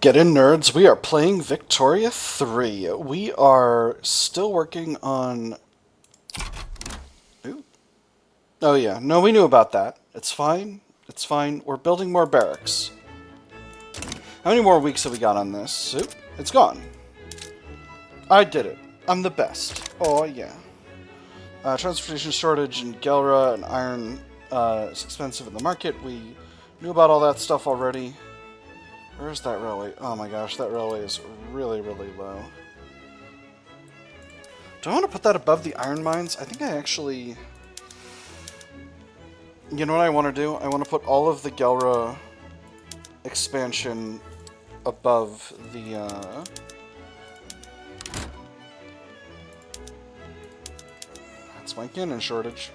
Get in, nerds. We are playing Victoria 3. We are still working on... Ooh. Oh, yeah. No, we knew about that. It's fine. It's fine. We're building more barracks. How many more weeks have we got on this? Oop. It's gone. I did it. I'm the best. Oh, yeah. Transportation shortage in Gelra and iron is expensive in the market. We knew about all that stuff already. Where's that railway? Oh my gosh, that railway is really, really low. Do I want to put that above the iron mines? I think I actually... You know what I want to do? I want to put all of the Gelra expansion above the... That's my cannon shortage.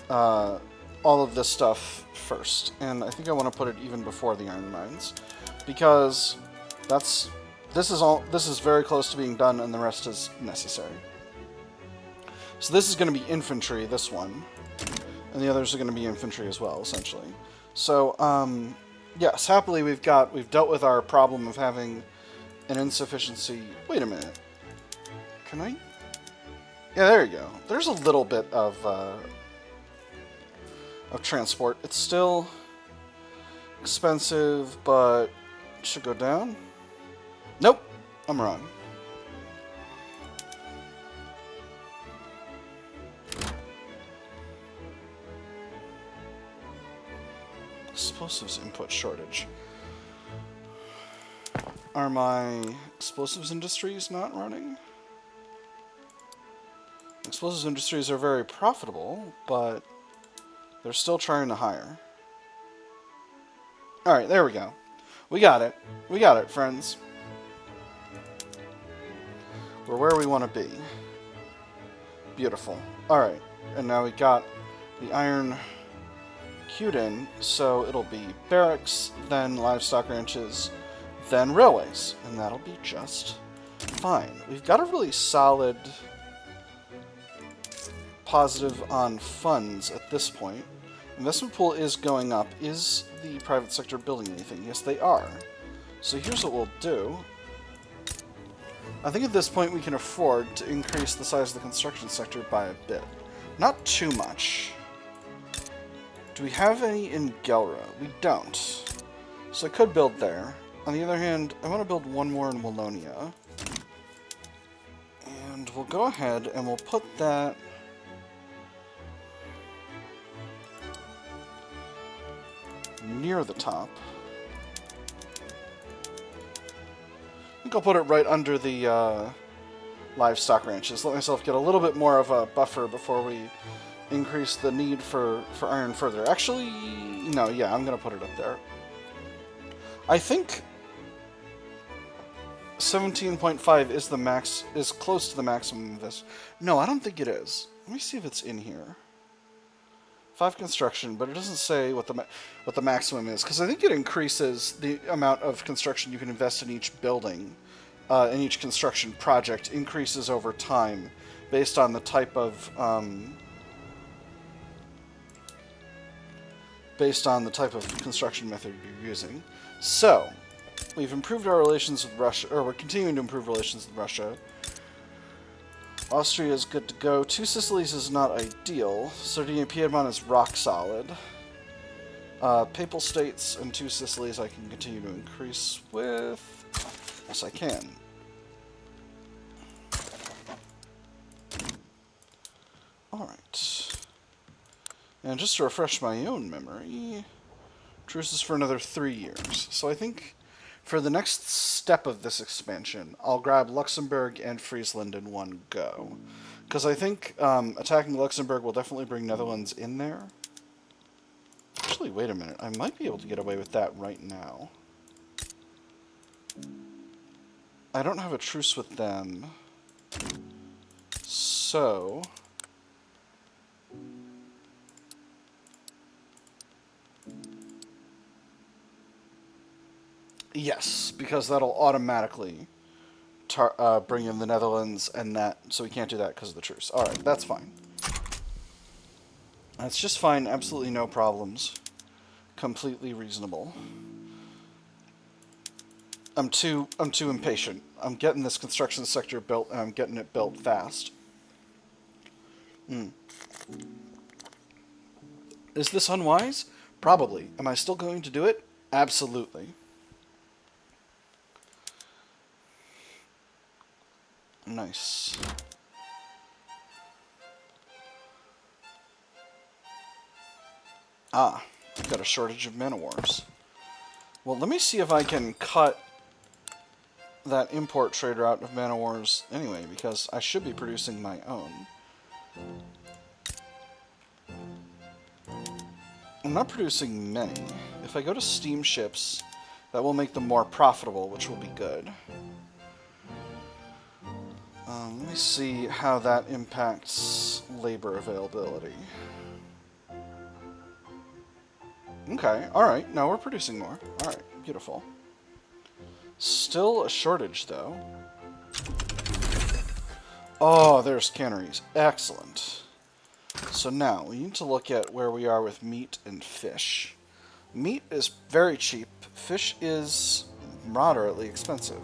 All of this stuff first, and I think I want to put it even before the iron mines, because this is very close to being done, and the rest is necessary. So this is going to be infantry, this one, and the others are going to be infantry as well, essentially. So yes, happily we've dealt with our problem of having an insufficiency. Wait a minute, can I? Yeah, there you go. There's a little bit of transport. It's still expensive, but it should go down. Nope, I'm wrong. Explosives input shortage. Are my explosives industries not running? Explosives industries are very profitable, but they're still trying to hire. Alright, there we go. We got it. We got it, friends. We're where we want to be. Beautiful. Alright, and now we got the iron queued in, so it'll be barracks, then livestock ranches, then railways, and that'll be just fine. We've got a really solid positive on funds at this point. Investment pool is going up. Is the private sector building anything? Yes, they are. So here's what we'll do. I think at this point we can afford to increase the size of the construction sector by a bit. Not too much. Do we have any in Gelra? We don't. So I could build there. On the other hand, I want to build one more in Wallonia. And we'll go ahead and we'll put that... near the top. I think I'll put it right under the livestock ranches. Let myself get a little bit more of a buffer before we increase the need for iron further. Actually, no, yeah, I'm going to put it up there. I think 17.5 is the max, is close to the maximum of this. No, I don't think it is. Let me see if it's in here. 5 construction, but it doesn't say what the maximum is, because I think it increases the amount of construction you can invest in each building, in each construction project, increases over time based on the type of construction method you're using. So we've improved our relations with Russia, or we're continuing to improve relations with Russia. Austria is good to go. 2 Sicilies is not ideal. Sardinia Piedmont is rock solid. Papal States and 2 Sicilies I can continue to increase with. Yes, I can. Alright. And just to refresh my own memory, truce is for another 3 years. So I think for the next step of this expansion, I'll grab Luxembourg and Friesland in one go. Because I think attacking Luxembourg will definitely bring Netherlands in there. Actually, wait a minute. I might be able to get away with that right now. I don't have a truce with them. So... yes, because that'll automatically bring in the Netherlands, and that, so we can't do that because of the truce. Alright, that's fine. That's just fine, absolutely no problems. completely reasonable. I'm too impatient. I'm getting this construction sector built, and I'm getting it built fast. Is this unwise? Probably. Am I still going to do it? Absolutely. Nice. Ah, I've got a shortage of man o' wars. Well, let me see if I can cut that import trader out of man o' wars anyway, because I should be producing my own. I'm not producing many. If I go to steamships, that will make them more profitable, which will be good. Let me see how that impacts labor availability. Okay, alright, now we're producing more. Alright, beautiful. Still a shortage, though. Oh, there's canneries. Excellent. So now, we need to look at where we are with meat and fish. Meat is very cheap. Fish is moderately expensive.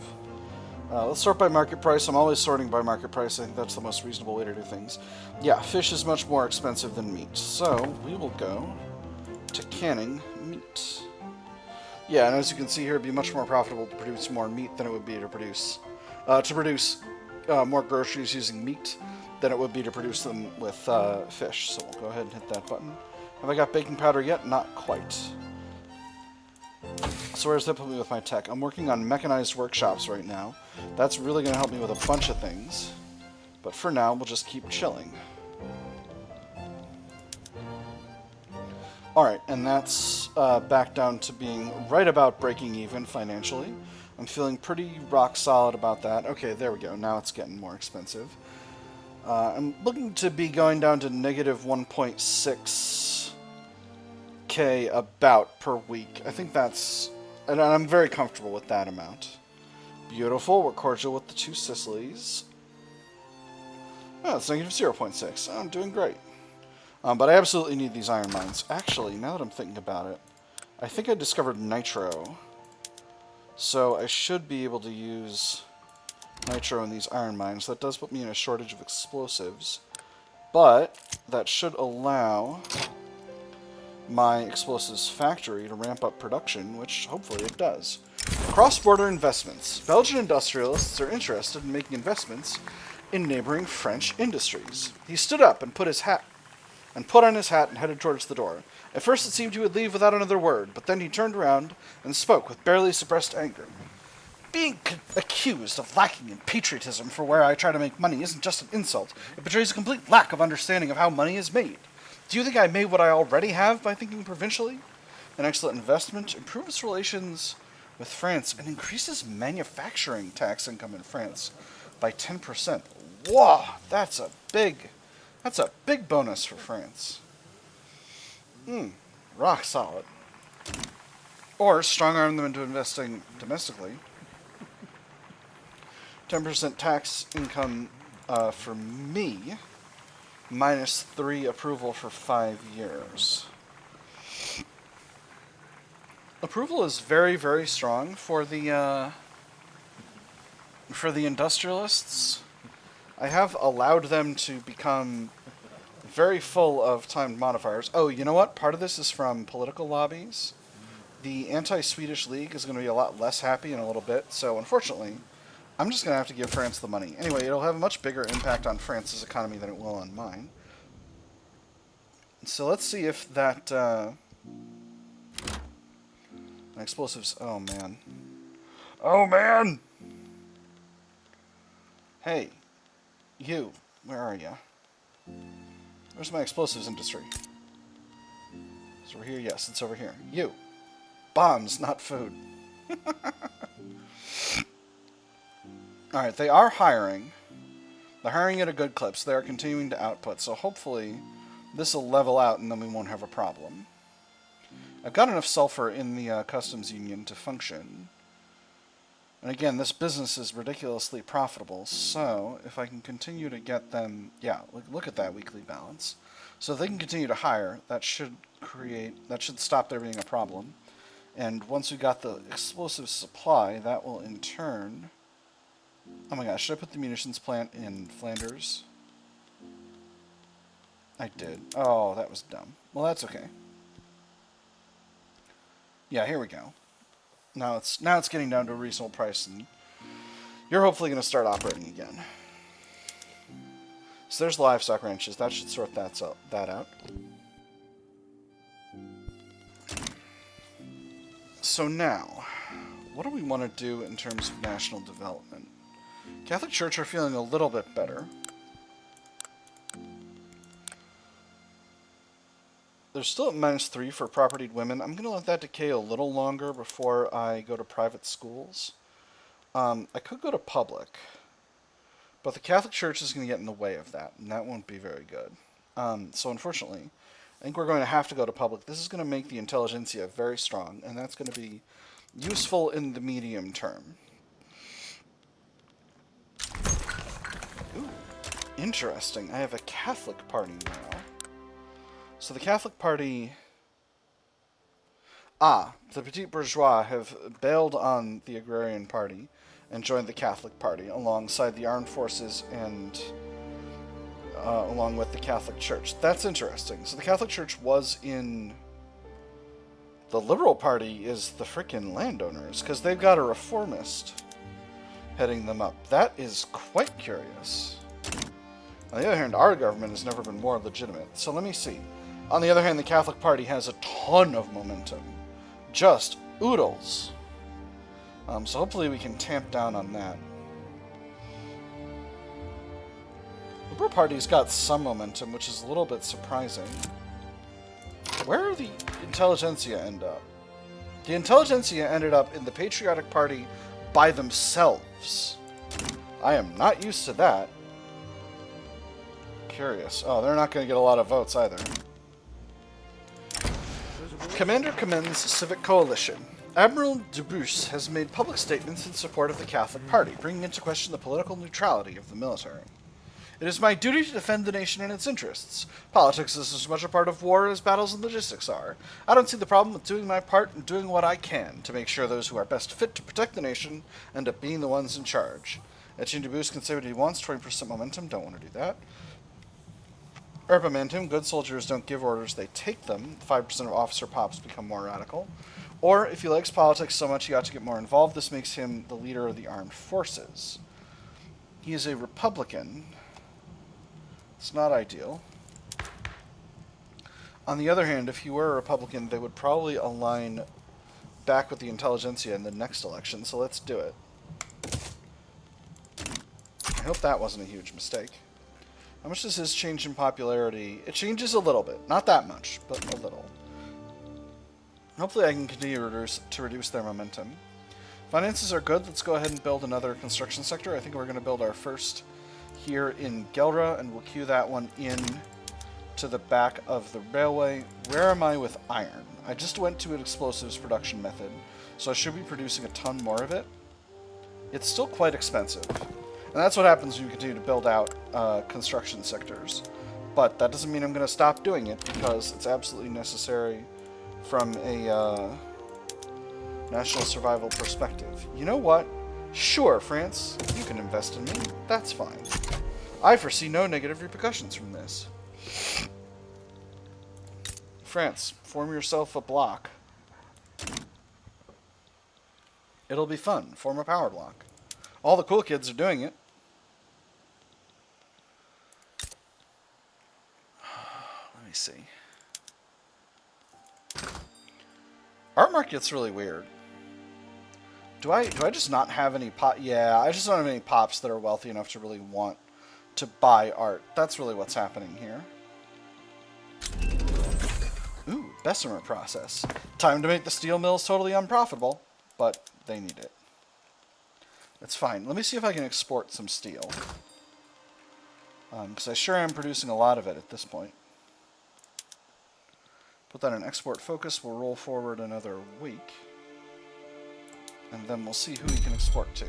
Let's sort by market price. I'm always sorting by market price. I think that's the most reasonable way to do things. Yeah, fish is much more expensive than meat. So, we will go to canning meat. Yeah, and as you can see here, it'd be much more profitable to produce more meat than it would be to produce more groceries using meat than it would be to produce them with fish. So we'll go ahead and hit that button. Have I got baking powder yet? Not quite. So where does that put me with my tech? I'm working on mechanized workshops right now. That's really going to help me with a bunch of things. But for now, we'll just keep chilling. Alright, and that's back down to being right about breaking even financially. I'm feeling pretty rock solid about that. Okay, there we go. Now it's getting more expensive. I'm looking to be going down to negative 1.6k about per week. I think that's... And I'm very comfortable with that amount. Beautiful. We're cordial with the two Sicilies. Oh, it's negative 0.6. I'm doing great. But I absolutely need these iron mines. Actually, now that I'm thinking about it, I think I discovered nitro. So I should be able to use nitro in these iron mines. That does put me in a shortage of explosives. But that should allow my explosives factory to ramp up production, which hopefully it does. Cross-border investments. Belgian industrialists are interested in making investments in neighboring French industries. He stood up and put on his hat and headed towards the door. At first it seemed he would leave without another word, but then he turned around and spoke with barely suppressed anger. Being accused of lacking in patriotism for where I try to make money isn't just an insult. It betrays a complete lack of understanding of how money is made. Do you think I made what I already have by thinking provincially? An excellent investment improves relations with France and increases manufacturing tax income in France by 10%. Whoa, that's a big bonus for France. Rock solid. Or strong-arm them into investing domestically. 10% tax income for me, minus 3 approval for 5 years. Approval is very, very strong for the industrialists. I have allowed them to become very full of timed modifiers. Oh, you know what? Part of this is from political lobbies. The anti-Swedish League is going to be a lot less happy in a little bit, so unfortunately, I'm just going to have to give France the money. Anyway, it'll have a much bigger impact on France's economy than it will on mine. So let's see if that... explosives... Oh, man. Oh, man! Hey. You. Where are you? Where's my explosives industry? It's over here? Yes, it's over here. You. Bombs, not food. Alright, they are hiring. They're hiring at a good clip, so they are continuing to output. So hopefully this will level out and then we won't have a problem. I've got enough sulfur in the customs union to function. And again, this business is ridiculously profitable, so if I can continue to get them... Yeah, look at that weekly balance. So if they can continue to hire, that should stop there being a problem. And once we got the explosive supply, that will in turn... Oh my gosh, should I put the munitions plant in Flanders? I did. Oh, that was dumb. Well, that's okay. Yeah, here we go. Now it's getting down to a reasonable price, and you're hopefully going to start operating again. So there's livestock ranches. That should sort that out. So now, what do we want to do in terms of national development? Catholic Church are feeling a little bit better. They're still at -3 for propertied women. I'm going to let that decay a little longer before I go to private schools. I could go to public, but the Catholic Church is going to get in the way of that, and that won't be very good. So unfortunately, I think we're going to have to go to public. This is going to make the intelligentsia very strong, and that's going to be useful in the medium term. Ooh, interesting. I have a Catholic party now. So the Catholic Party... the Petit Bourgeois have bailed on the Agrarian Party and joined the Catholic Party alongside the armed forces and along with the Catholic Church. That's interesting. So the Catholic Church was in... The Liberal Party is the frickin' landowners, because they've got a reformist heading them up. That is quite curious. On the other hand, our government has never been more legitimate. So let me see. On the other hand, the Catholic Party has a ton of momentum. Just oodles. So hopefully we can tamp down on that. The Liberal Party's got some momentum, which is a little bit surprising. Where did the intelligentsia end up? The intelligentsia ended up in the Patriotic Party by themselves. I am not used to that. Curious. Oh, they're not going to get a lot of votes either. Commander commends Civic Coalition. Admiral Dubus has made public statements in support of the Catholic Party, bringing into question the political neutrality of the military. It is my duty to defend the nation and its interests. Politics is as much a part of war as battles and logistics are. I don't see the problem with doing my part and doing what I can to make sure those who are best fit to protect the nation end up being the ones in charge. Etienne Dubus can say what he wants, 20% momentum, don't want to do that. Momentum, good soldiers don't give orders, they take them. 5% of officer pops become more radical. Or, if he likes politics so much he ought to get more involved, this makes him the leader of the armed forces. He is a Republican. It's not ideal. On the other hand, if he were a Republican, they would probably align back with the intelligentsia in the next election, so let's do it. I hope that wasn't a huge mistake. How much does his change in popularity? It changes a little bit. Not that much, but a little. Hopefully I can continue to reduce their momentum. Finances are good. Let's go ahead and build another construction sector. I think we're going to build our first here in Gelra, and we'll queue that one in to the back of the railway. Where am I with iron? I just went to an explosives production method, so I should be producing a ton more of it. It's still quite expensive. And that's what happens when you continue to build out construction sectors. But that doesn't mean I'm going to stop doing it, because it's absolutely necessary from a national survival perspective. You know what? Sure, France, you can invest in me. That's fine. I foresee no negative repercussions from this. France, form yourself a bloc. It'll be fun. Form a power bloc. All the cool kids are doing it. Let me see. Art market's really weird. Do I just not have any pop? Yeah, I just don't have any pops that are wealthy enough to really want to buy art. That's really what's happening here. Ooh, Bessemer process. Time to make the steel mills totally unprofitable, but they need it. That's fine. Let me see if I can export some steel. Because I sure am producing a lot of it at this point. Put that in export focus. We'll roll forward another week. And then we'll see who we can export to.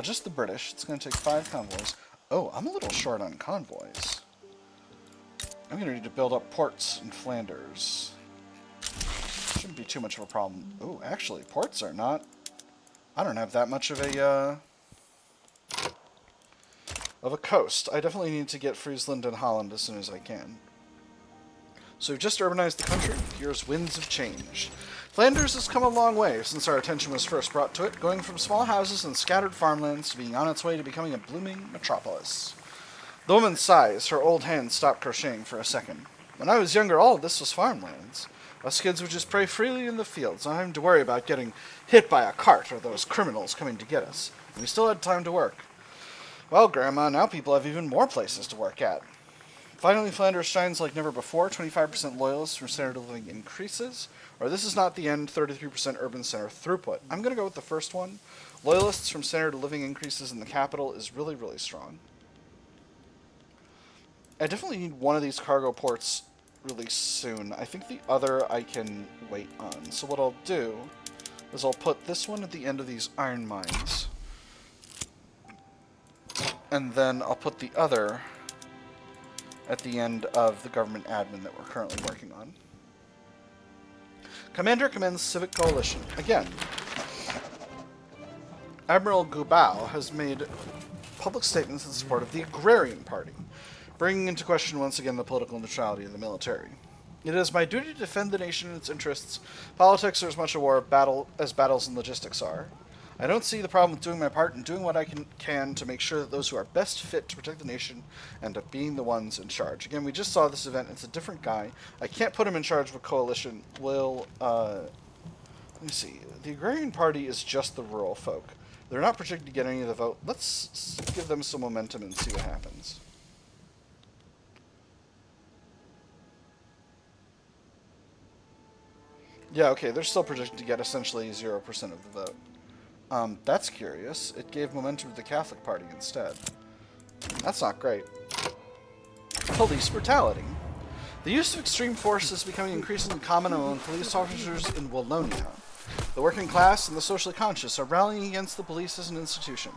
Just the British. It's going to take 5 convoys. Oh, I'm a little short on convoys. I'm going to need to build up ports in Flanders. Shouldn't be too much of a problem. Oh, actually, ports are not... I don't have that much of a coast. I definitely need to get Friesland and Holland as soon as I can. So we've just urbanized the country. Here's winds of change. Flanders has come a long way since our attention was first brought to it, going from small houses and scattered farmlands to being on its way to becoming a blooming metropolis. The woman sighs. Her old hands stop crocheting for a second. When I was younger, all of this was farmlands. Us kids would just play freely in the fields, not having to worry about getting hit by a cart or those criminals coming to get us. And we still had time to work. Well, Grandma, now people have even more places to work at. Finally, Flanders shines like never before. 25% loyalists from standard of living increases. Or this is not the end, 33% urban center throughput. I'm going to go with the first one. Loyalists from standard of living increases in the capital is really, really strong. I definitely need one of these cargo ports really soon. I think the other I can wait on. So what I'll do is I'll put this one at the end of these iron mines. And then I'll put the other at the end of the government admin that we're currently working on. Commander commends Civic Coalition. Again, Admiral Gubao has made public statements in support of the Agrarian Party, bringing into question once again the political neutrality of the military. It is my duty to defend the nation and its interests. Politics are as much a war as battles and logistics are. I don't see the problem with doing my part and doing what I can to make sure that those who are best fit to protect the nation end up being the ones in charge. Again, we just saw this event. It's a different guy. I can't put him in charge of a coalition. Let me see. The Agrarian Party is just the rural folk. They're not projected to get any of the vote. Let's give them some momentum and see what happens. Yeah, okay, they're still projected to get essentially 0% of the vote. That's curious. It gave momentum to the Catholic Party instead. That's not great. Police brutality. The use of extreme force is becoming increasingly common among police officers in Wallonia. The working class and the socially conscious are rallying against the police as an institution.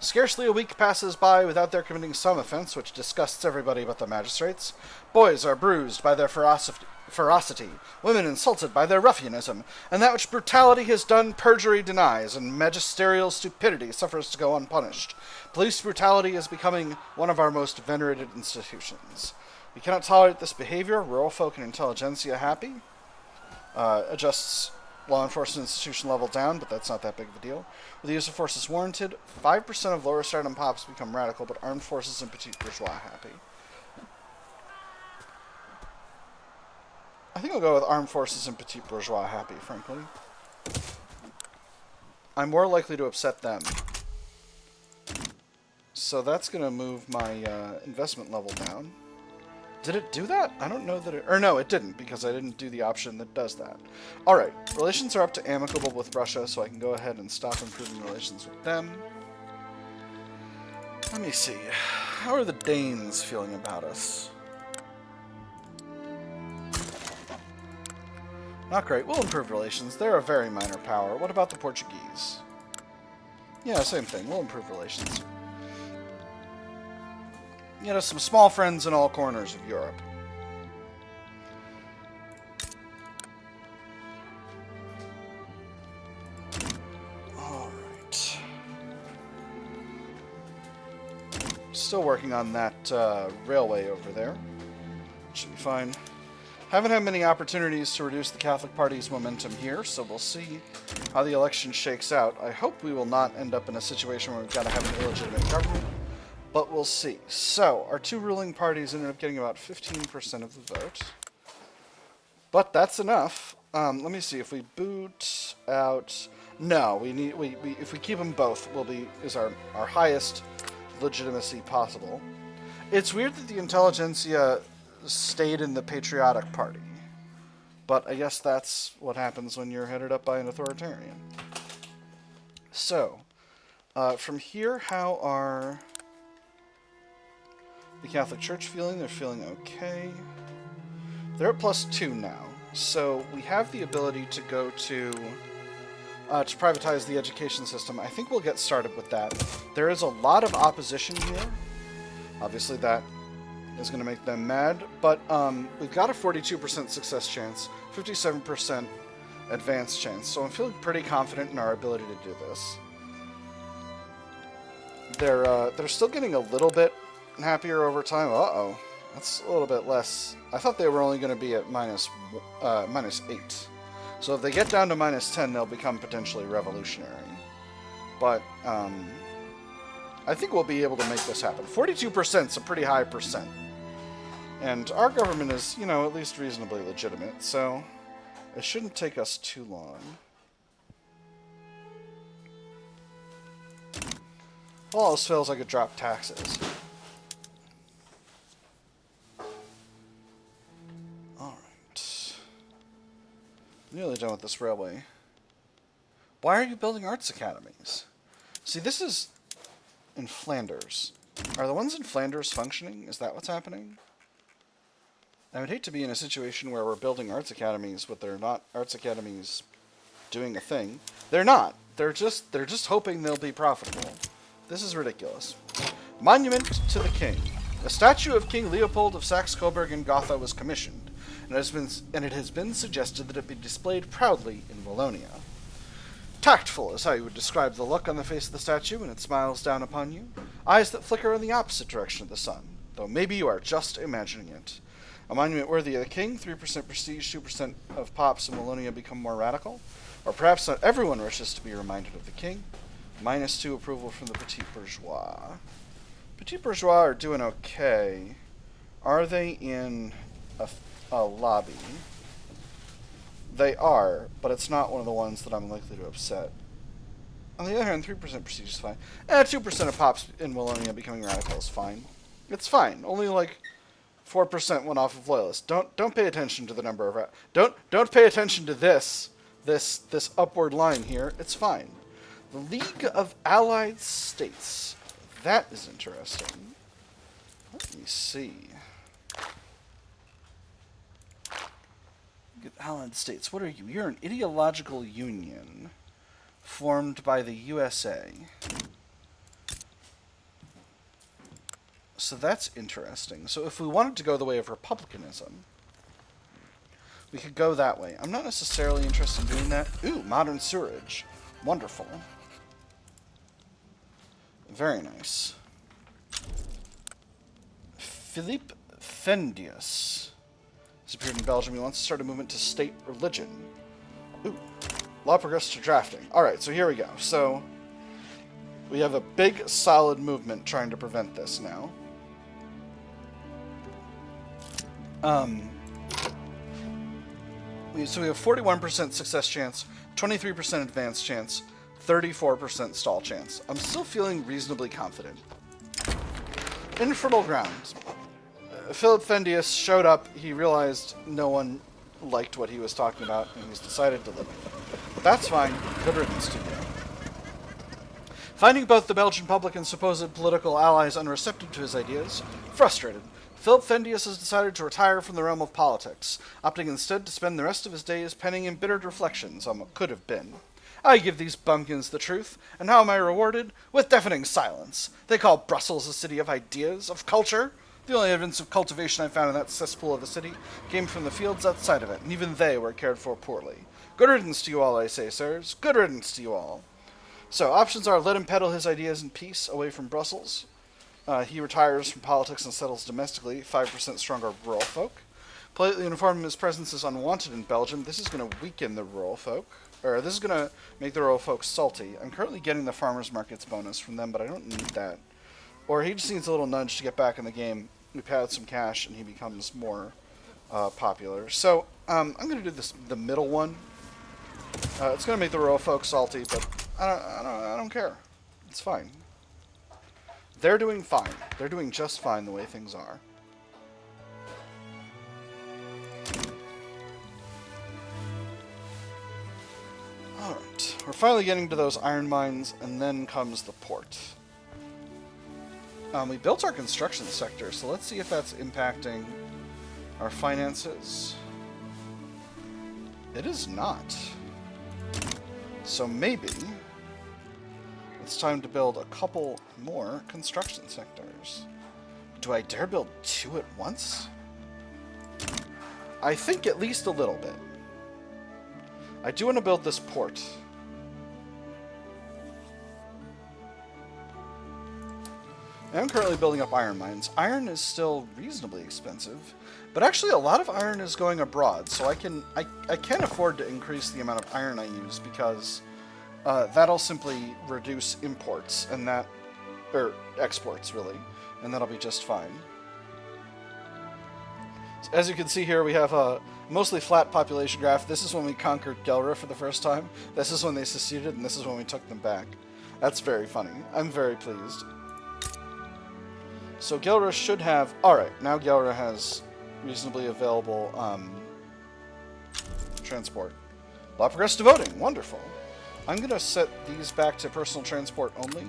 Scarcely a week passes by without their committing some offense which disgusts everybody but the magistrates. Boys are bruised by their ferocity, women insulted by their ruffianism, and that which brutality has done perjury denies, and magisterial stupidity suffers to go unpunished. Police brutality is becoming one of our most venerated institutions. We cannot tolerate this behavior. Rural folk and intelligentsia happy. Adjusts law enforcement institution level down, but that's not that big of a deal. Where the use of force is warranted, 5% of lower stardom pops become radical, but armed forces and petite bourgeois happy. I think I'll go with armed forces and petite bourgeois happy, frankly. I'm more likely to upset them. So that's going to move my investment level down. Did it do that? I don't know that it... Or no, it didn't, because I didn't do the option that does that. Alright, relations are up to amicable with Russia, so I can go ahead and stop improving relations with them. Let me see. How are the Danes feeling about us? Not great. We'll improve relations. They're a very minor power. What about the Portuguese? Yeah, same thing. We'll improve relations. Get us some small friends in all corners of Europe. Alright. Still working on that railway over there. Should be fine. Haven't had many opportunities to reduce the Catholic Party's momentum here, so we'll see how the election shakes out. I hope we will not end up in a situation where we've got to have an illegitimate government. But we'll see. So, our two ruling parties ended up getting about 15% of the vote. But that's enough. Let me see. If we boot out... No, if we keep them both, is our highest legitimacy possible. It's weird that the intelligentsia stayed in the patriotic party. But I guess that's what happens when you're headed up by an authoritarian. So, from here, how are... the Catholic Church feeling? They're feeling okay. They're at +2 now. So we have the ability to go to privatize the education system. I think we'll get started with that. There is a lot of opposition here. Obviously that is going to make them mad. But we've got a 42% success chance, 57% advance chance. So I'm feeling pretty confident in our ability to do this. They're still getting a little bit happier over time. Uh-oh. That's a little bit less. I thought they were only going to be at minus 8. So if they get down to minus 10, they'll become potentially revolutionary. But I think we'll be able to make this happen. 42% is a pretty high percent. And our government is, you know, at least reasonably legitimate, so it shouldn't take us too long. If all else fails, I could drop taxes. Alright. Nearly done with this railway. Why are you building arts academies? See, this is in Flanders. Are the ones in Flanders functioning? Is that what's happening? I would hate to be in a situation where we're building arts academies, but they're not arts academies doing a thing. They're not. They're just hoping they'll be profitable. This is ridiculous. Monument to the King. A statue of King Leopold of Saxe-Coburg in Gotha was commissioned, and it has been suggested that it be displayed proudly in Wallonia. Tactful is how you would describe the look on the face of the statue when it smiles down upon you. Eyes that flicker in the opposite direction of the sun, though maybe you are just imagining it. A monument worthy of the king, 3% prestige, 2% of pops in Wallonia become more radical. Or perhaps not everyone wishes to be reminded of the king. -2 approval from the petit bourgeois. Petit bourgeois are doing okay. Are they in a lobby? They are, but it's not one of the ones that I'm likely to upset. On the other hand, 3% prestige is fine. 2% of pops in Wallonia becoming radical is fine. It's fine. Only like 4% went off of loyalists. Don't pay attention to the number of don't pay attention to this upward line here. It's fine. The League of Allied States. That is interesting. Let me see. League of Allied States. What are you? You're an ideological union formed by the USA. So that's interesting. So if we wanted to go the way of republicanism, we could go that way. I'm not necessarily interested in doing that. Ooh, modern sewerage. Wonderful. Very nice. Philippe Fendius has appeared in Belgium. He wants to start a movement to state religion. Ooh. Law progressed to drafting. Alright, so here we go. So we have a big, solid movement trying to prevent this now. So we have 41% success chance, 23% advance chance, 34% stall chance. I'm still feeling reasonably confident. Infertile ground. Philip Fendius showed up. He realized no one liked what he was talking about, and he's decided to live it. That's fine. Good riddance to you. Finding both the Belgian public and supposed political allies unreceptive to his ideas, frustrated, Philip Fendius has decided to retire from the realm of politics, opting instead to spend the rest of his days penning embittered reflections on what could have been. I give these bumpkins the truth, and how am I rewarded? With deafening silence. They call Brussels a city of ideas, of culture. The only evidence of cultivation I found in that cesspool of the city came from the fields outside of it, and even they were cared for poorly. Good riddance to you all, I say, sirs. Good riddance to you all. So, options are let him peddle his ideas in peace away from Brussels. He retires from politics and settles domestically, 5% stronger rural folk. Politely inform him his presence is unwanted in Belgium. This is going to weaken the rural folk. Or this is going to make the rural folk salty. I'm currently getting the farmers markets bonus from them, but I don't need that. Or he just needs a little nudge to get back in the game. We pay out some cash and he becomes more popular. So I'm going to do the middle one. It's going to make the rural folk salty, but I don't care. It's fine. They're doing fine. They're doing just fine the way things are. Alright, we're finally getting to those iron mines, and then comes the port. We built our construction sector, so let's see if that's impacting our finances. It is not. So maybe it's time to build a couple more construction sectors. Do I dare build 2 at once? I think at least a little bit. I do want to build this port. I'm currently building up iron mines. Iron is still reasonably expensive, but actually a lot of iron is going abroad, so I can afford to increase the amount of iron I use because that'll simply reduce imports and that, or exports really, and that'll be just fine. As you can see here, we have a mostly flat population graph. This is when we conquered Gelre for the first time. This is when they seceded, and this is when we took them back. That's very funny. I'm very pleased. So Gelre should have... Alright, now Gelre has reasonably available transport. Law progressive voting. Wonderful. I'm going to set these back to personal transport only.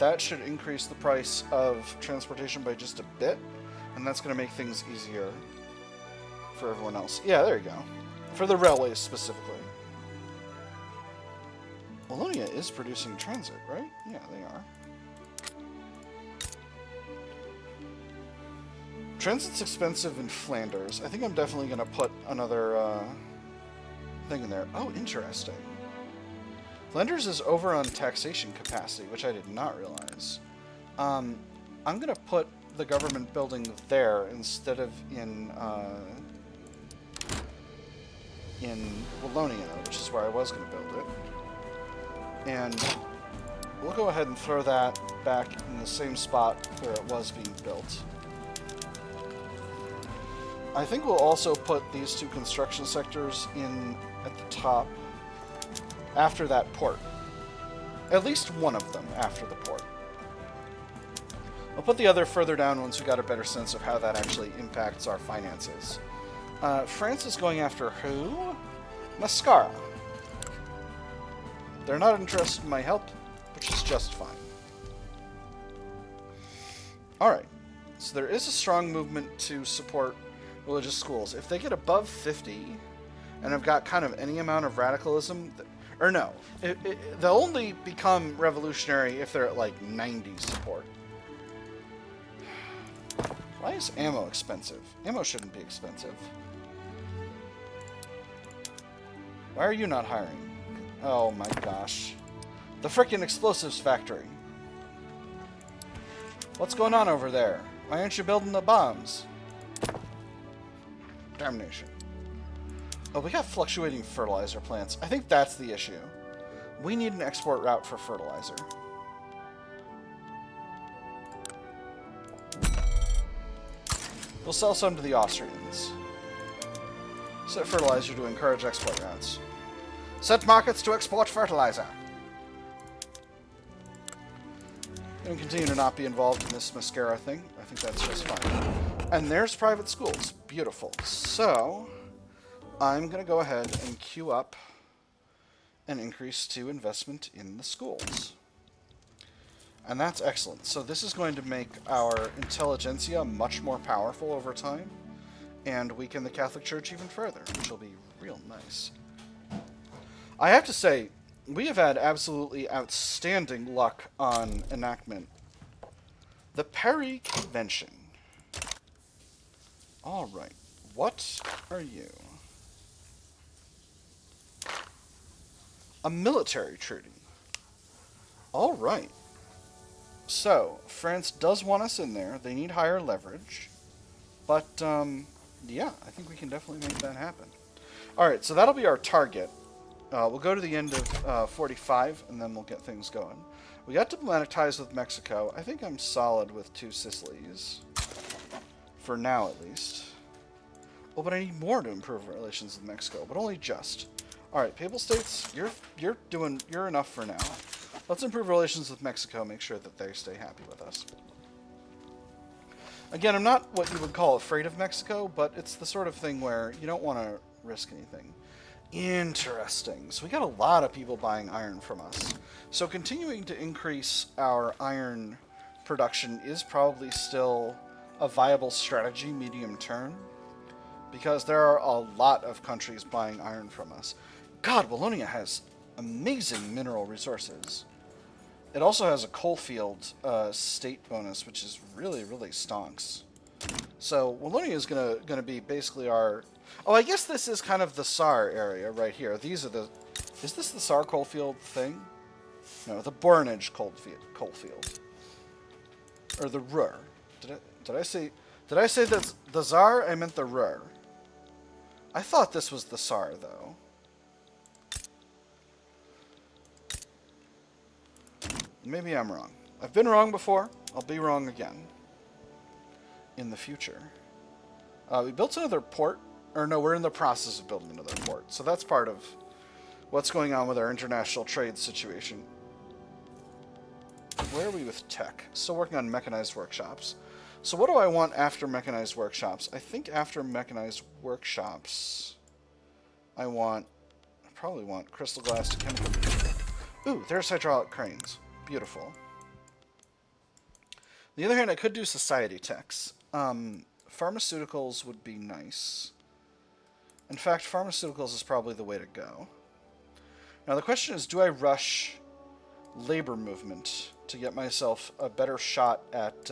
That should increase the price of transportation by just a bit. And that's going to make things easier for everyone else. Yeah, there you go. For the railways specifically. Wallonia is producing transit, right? Yeah, they are. Transit's expensive in Flanders. I think I'm definitely going to put another thing in there. Oh, interesting. Flanders is over on taxation capacity, which I did not realize. I'm going to put the government building there instead of in Wallonia, which is where I was going to build it. And we'll go ahead and throw that back in the same spot where it was being built. I think we'll also put these 2 construction sectors in at the top after that port. At least one of them after the port. I'll put the other further down once we got a better sense of how that actually impacts our finances. France is going after who? Mascara. They're not interested in my help, which is just fine. Alright, so there is a strong movement to support religious schools. If they get above 50 and have got kind of any amount of radicalism, or no, they'll only become revolutionary if they're at like 90 support. Why is ammo expensive? Ammo shouldn't be expensive. Why are you not hiring? Oh my gosh. The frickin' explosives factory. What's going on over there? Why aren't you building the bombs? Damnation. Oh, we got fluctuating fertilizer plants. I think that's the issue. We need an export route for fertilizer. We'll sell some to the Austrians. Set fertilizer to encourage export routes. Set markets to export fertilizer. And continue to not be involved in this mascara thing. I think that's just fine. And there's private schools. Beautiful. So, I'm going to go ahead and queue up an increase to investment in the schools. And that's excellent. So this is going to make our intelligentsia much more powerful over time, and weaken the Catholic Church even further, which will be real nice. I have to say, we have had absolutely outstanding luck on enactment. The Paris Convention. Alright, what are you? A military treaty. Alright. So, France does want us in there. They need higher leverage. But, yeah, I think we can definitely make that happen. Alright, so that'll be our target. We'll go to the end of 45, and then we'll get things going. We got diplomatic ties with Mexico. I think I'm solid with 2 Sicilies. For now, at least. Oh, but I need more to improve relations with Mexico, but only just. Alright, Papal States, you're enough for now. Let's improve relations with Mexico, make sure that they stay happy with us. Again, I'm not what you would call afraid of Mexico, but it's the sort of thing where you don't want to risk anything. Interesting. So we got a lot of people buying iron from us. So continuing to increase our iron production is probably still a viable strategy medium term, because there are a lot of countries buying iron from us. God, Wallonia has amazing mineral resources. It also has a coalfield state bonus, which is really, really stonks. So Wallonia is gonna be basically our... Oh, I guess this is kind of the Saar area right here. These are the... Is this the Saar coalfield thing? No, the Bornage coalfield. Or the Ruhr. Did I say that's the Saar? I meant the Ruhr. I thought this was the Saar, though. Maybe I'm wrong. I've been wrong before. I'll be wrong again. In the future. We built another port. Or no, we're in the process of building another port. So that's part of what's going on with our international trade situation. Where are we with tech? Still working on mechanized workshops. So what do I want after mechanized workshops? I think after mechanized workshops, I probably want crystal glass to chemical. Ooh, there's hydraulic cranes. Beautiful. On the other hand, I could do society techs. Pharmaceuticals would be nice. In fact, pharmaceuticals is probably the way to go. Now the question is, do I rush labor movement to get myself a better shot at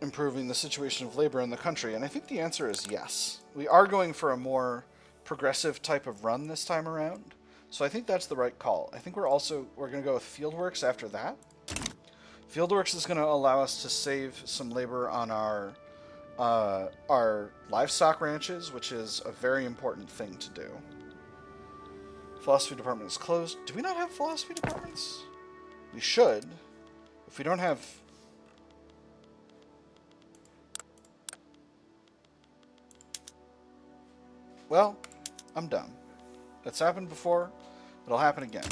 improving the situation of labor in the country? And I think the answer is yes. We are going for a more progressive type of run this time around. So I think that's the right call. I think we're going to go with Fieldworks after that. Fieldworks is going to allow us to save some labor on our livestock ranches, which is a very important thing to do. Philosophy department is closed. Do we not have philosophy departments? We should. If we don't have... Well, I'm dumb. That's happened before. It'll happen again.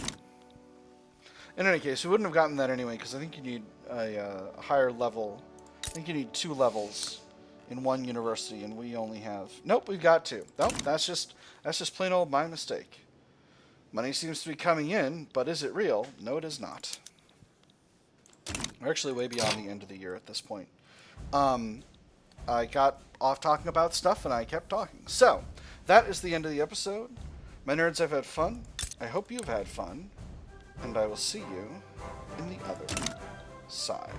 In any case, we wouldn't have gotten that anyway, because I think you need a higher level. I think you need 2 levels in one university, and we only have... Nope, we've got 2. Nope, that's just plain old my mistake. Money seems to be coming in, but is it real? No, it is not. We're actually way beyond the end of the year at this point. I got off talking about stuff, and I kept talking. So, that is the end of the episode. My nerds, I've had fun. I hope you've had fun. And I will see you in the other side.